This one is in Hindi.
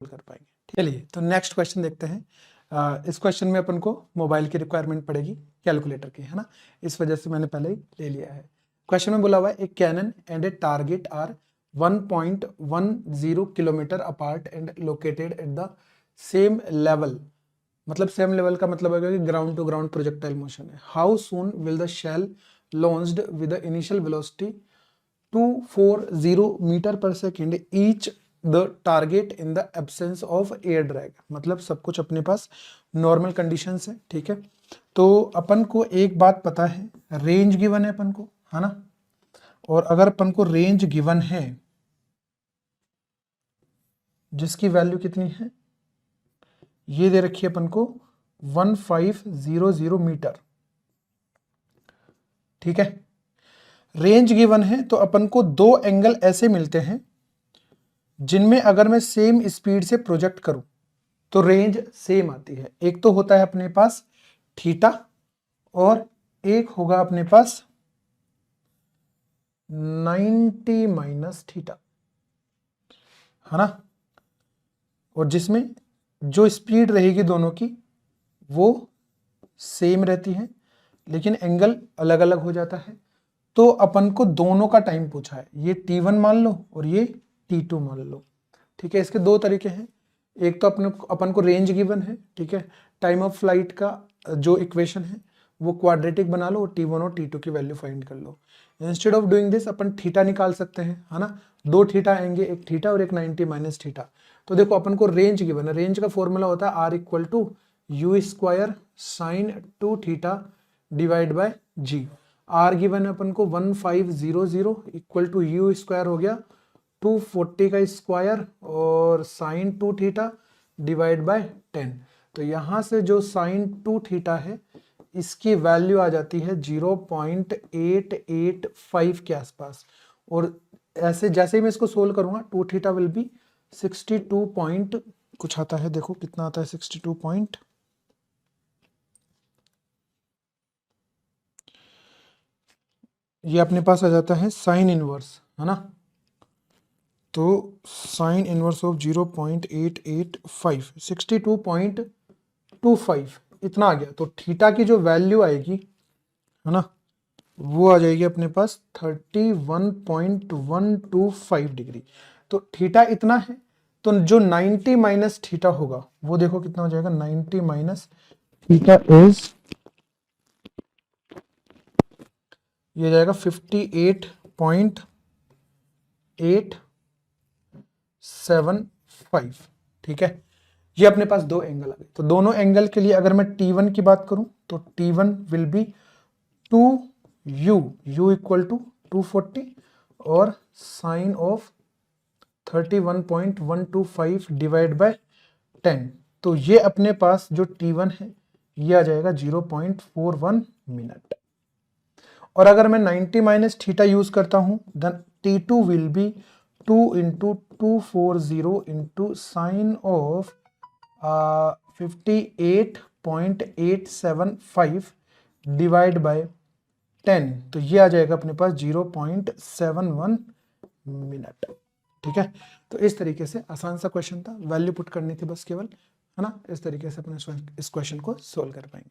कर पाएंगे। चलिए तो नेक्स्ट क्वेश्चन देखते हैं। इस क्वेश्चन में अपन को मोबाइल की रिक्वायरमेंट पड़ेगी, कैलकुलेटर की, है ना, इस वजह से मैंने पहले ही ले लिया है। क्वेश्चन में बोला हुआ है a cannon and a target are 1.10 kilometre apart and located at the same level. मतलब सेम लेवल का मतलब है कि ground to ground projectile motion है। How soon will the shell launched with the initial velocity 240 metre per second each the target in the absence of air drag. मतलब सब कुछ अपने पास नॉर्मल कंडीशंस है, ठीक है। तो अपन को एक बात पता है, रेंज गिवन है अपन को, है ना, और अगर अपन को रेंज गिवन है जिसकी वैल्यू कितनी है, ये दे रखी है अपन को 1500 मीटर, ठीक है। रेंज गिवन है तो अपन को दो एंगल ऐसे मिलते हैं जिनमें अगर मैं सेम स्पीड से प्रोजेक्ट करूं तो रेंज सेम आती है। एक तो होता है अपने पास थीटा और एक होगा अपने पास 90 माइनस थीटा, है ना, और जिसमें जो स्पीड रहेगी दोनों की वो सेम रहती है लेकिन एंगल अलग अलग हो जाता है। तो अपन को दोनों का टाइम पूछा है, ये t1 मान लो और ये t2 मान लो, ठीक है। इसके दो तरीके हैं, एक तो अपन को रेंज गिवन है, ठीक है, टाइम ऑफ फ्लाइट का जो इक्वेशन है वो क्वाड्रेटिक बना लो और t1 और t2 की वैल्यू फाइंड कर लो। इंस्टेड ऑफ डूइंग दिस अपन थीटा निकाल सकते हैं, है ना, दो थीटा आएंगे, एक थीटा और एक 90 माइनस थीटा। तो देखो अपन को रेंज गिवन है, रेंज का फॉर्मूला होता है r equal to u square sine 2 theta divide by g. R given है अपन को 1500 इक्वल टू यू स्क्वायर हो गया 240 का स्क्वायर और साइन 2 थीटा डिवाइड बाय 10। तो यहां से जो साइन 2 थीटा है इसकी वैल्यू आ जाती है 0.885 के आसपास। और ऐसे जैसे ही मैं इसको सोल्व करूंगा 2 थीटा विल बी 62 पॉइंट कुछ आता है, देखो कितना आता है, 62 पॉइंट, ये अपने पास आ जाता है साइन इनवर्स, है ना। तो साइन इनवर्स ऑफ 0.885 62.25 इतना आ गया। तो थीटा की जो वैल्यू आएगी, है ना, वो आ जाएगी अपने पास 31.125 डिग्री। तो थीटा इतना है, तो जो 90 माइनस थीटा होगा वो देखो कितना हो जाएगा, 90 माइनस थीटा इज ये जाएगा 58.875, ठीक है। ये अपने पास दो एंगल आ गए। तो दोनों एंगल के लिए अगर मैं T1 की बात करूं तो T1 will be 2u equal to 240 और साइन ऑफ 31.125 डिवाइड बाय 10। तो ये अपने पास जो T1 है ये आ जाएगा 0.41 मिनट। और अगर मैं 90 माइनस थीटा यूज करता हूं then T2 will be 2 into 240 into sine of 58.875 divide by 10। तो ये आ जाएगा अपने पास 0.71 मिनट, ठीक है। तो इस तरीके से आसान सा क्वेश्चन था, वैल्यू पुट करनी थी बस केवल, है ना। इस तरीके से अपने इस क्वेश्चन को सोल्व कर पाएंगे।